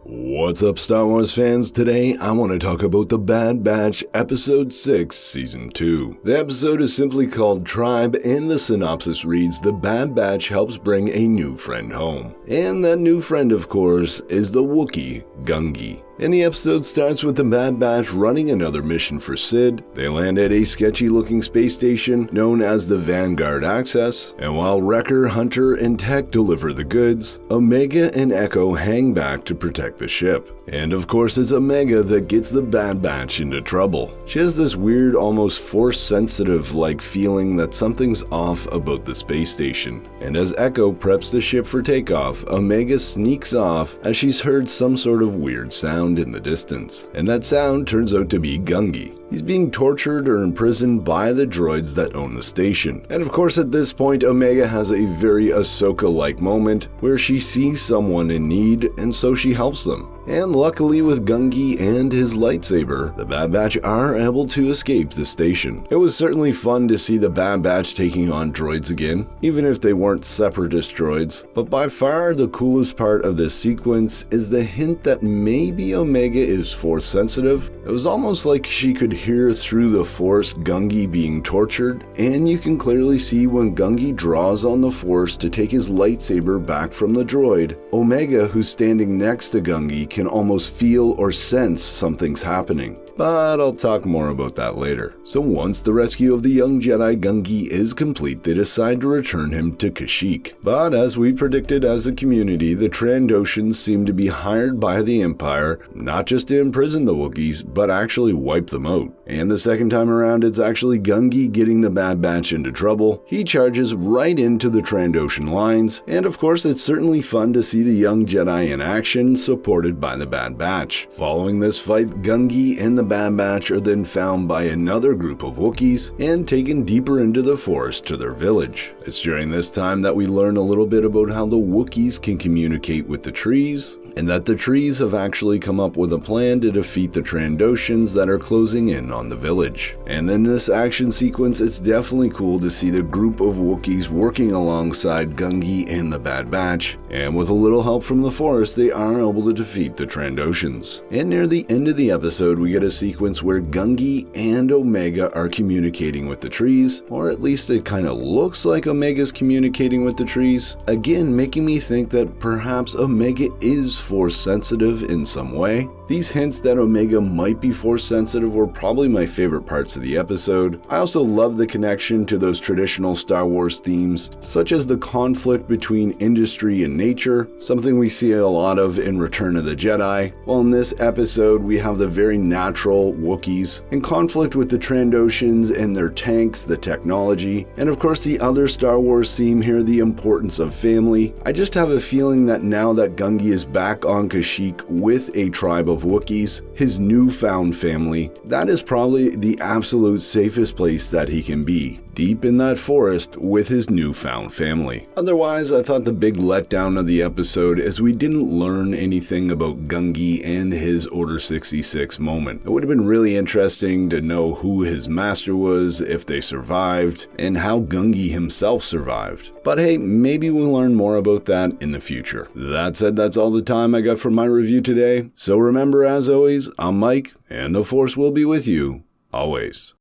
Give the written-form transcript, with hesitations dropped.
What's up, Star Wars fans? Today, I want to talk about The Bad Batch Episode 6, Season 2. The episode is simply called Tribe, and the synopsis reads, The Bad Batch helps bring a new friend home. And that new friend, of course, is the Wookiee, Gungi. And the episode starts with the Bad Batch running another mission for Sid. They land at a sketchy-looking space station known as the Vanguard Access, and while Wrecker, Hunter, and Tech deliver the goods, Omega and Echo hang back to protect the ship. And of course, it's Omega that gets the Bad Batch into trouble. She has this weird, almost Force-sensitive-like feeling that something's off about the space station. And as Echo preps the ship for takeoff, Omega sneaks off as she's heard some sort of weird sound in the distance. And that sound turns out to be Gungi. He's being tortured or imprisoned by the droids that own the station. And of course, at this point, Omega has a very Ahsoka-like moment where she sees someone in need, and so she helps them. And luckily, with Gungi and his lightsaber, the Bad Batch are able to escape the station. It was certainly fun to see the Bad Batch taking on droids again, even if they weren't separatist droids. But by far, the coolest part of this sequence is the hint that maybe Omega is Force-sensitive. It was almost like she could hear through the Force Gungi being tortured, and you can clearly see when Gungi draws on the Force to take his lightsaber back from the droid, Omega, who's standing next to Gungi, can almost feel or sense something's happening. But I'll talk more about that later. So once the rescue of the young Jedi Gungi is complete, they decide to return him to Kashyyyk. But as we predicted as a community, the Trandoshans seem to be hired by the Empire, not just to imprison the Wookiees, but actually wipe them out. And the second time around, it's actually Gungi getting the Bad Batch into trouble. He charges right into the Trandoshan lines, and of course it's certainly fun to see the young Jedi in action, supported by the Bad Batch. Following this fight, Gungi and the Bad Batch are then found by another group of Wookiees and taken deeper into the forest to their village. It's during this time that we learn a little bit about how the Wookiees can communicate with the trees, and that the trees have actually come up with a plan to defeat the Trandoshans that are closing in on the village. And in this action sequence, it's definitely cool to see the group of Wookiees working alongside Gungi and the Bad Batch, and with a little help from the Force, they are able to defeat the Trandoshans. And near the end of the episode, we get a sequence where Gungi and Omega are communicating with the trees, or at least it kind of looks like Omega's communicating with the trees, again making me think that perhaps Omega is Force-sensitive in some way. These hints that Omega might be Force-sensitive were probably my favorite parts of the episode. I also love the connection to those traditional Star Wars themes, such as the conflict between industry and nature, something we see a lot of in Return of the Jedi, while in this episode we have the very natural Wookiees in conflict with the Trandoshans and their tanks, the technology, and of course the other Star Wars theme here, the importance of family. I just have a feeling that now that Gungi is back on Kashyyyk with a tribe of Wookiees, his newfound family, that is probably the absolute safest place that he can be, deep in that forest with his newfound family. Otherwise, I thought the big letdown of the episode is we didn't learn anything about Gungi and his Order 66 moment. It would have been really interesting to know who his master was, if they survived, and how Gungi himself survived. But hey, maybe we'll learn more about that in the future. That said, that's all the time I got for my review today. So remember, as always, I'm Mike, and the Force will be with you always.